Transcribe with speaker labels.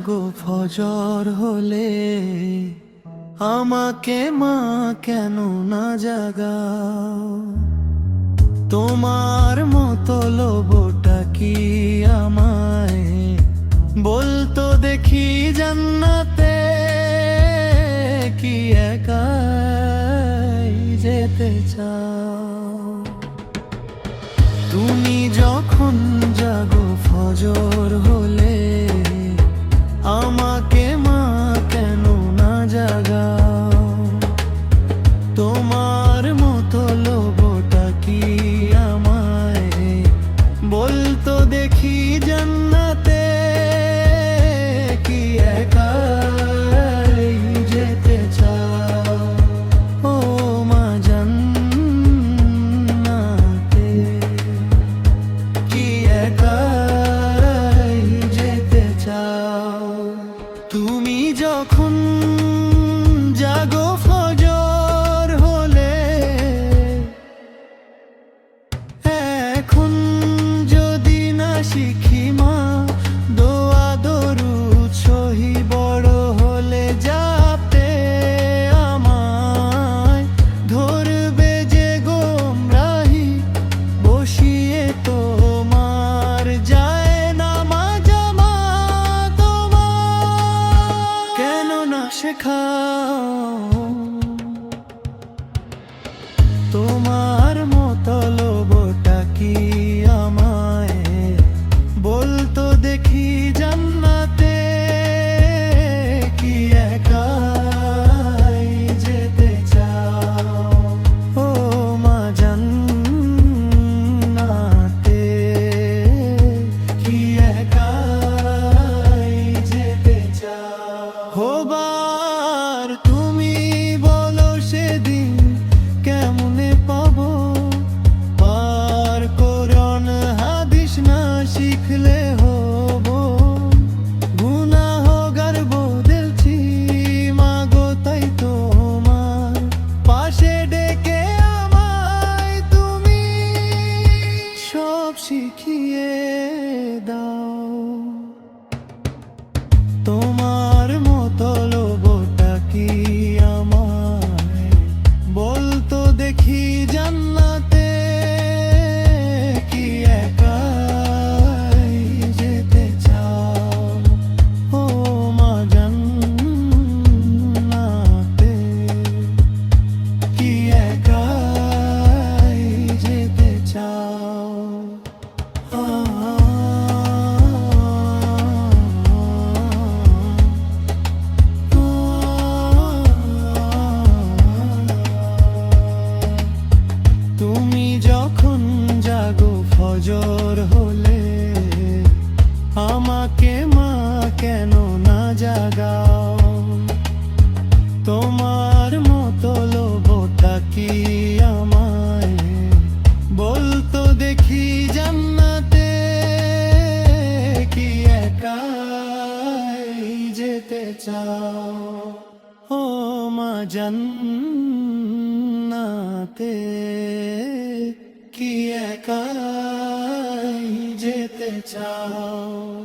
Speaker 1: জাগো ফজর হলে, আমাকে মা কেন না জাগাও? তোমার মতো লোভটা কি আমায় বলতো দেখি, জান্নাতে কি একাই যেতে চাও? তুমি যখন জাগো ফজর হলে, আমাকে মা কেন না জাগাও? তোমার মতো লোভটা কি আমায় বলতো দেখি, জান্নাতে কি একাই যেতে চাও? ও মা জান্নাতে কি একাই যেতে চাও? তুমি যখন জাগো ফজর হলে, এখন যদি না শিখি মা দোয়া দরুদ সহি, বড় হলে যাতে আমায় ধরবে যে গোমরাহি, বসিয়ে তোমার যায় নামাজ মা তোমার কেন না শেখাও? তোমার মতো লোভটা কি আমায় বলতো দেখি, জান্নাতে কি একাই যেতে চাও? ও মা জান্নাতে কি একাই যেতে চাও? হবার তুমি বলো সেদিন কেমনে পাবো? আর কোরআন হাদিস না শিখলে হব গুনাহগার বলছি মাগো, তাই তোমার পাশে ডেকে আমায় তুমি সব শিখিয়ে দাও। তোমার মতো লোভটা কি আমায় বলতো দেখি, জান্নাতে কি একাই যেতে চাও? ও মা জান্নাতে কি একাই যেতে চাও? তুমি যখন জাগো ফজর হলে, আমাকে মা কেন না জাগাও? তোমার মতো লোভটা কি আমায় বলতো দেখি, জান্নাতে কি একাই যেতে চাও? ও মা জান্নাতে কি একাই যেতে চাও?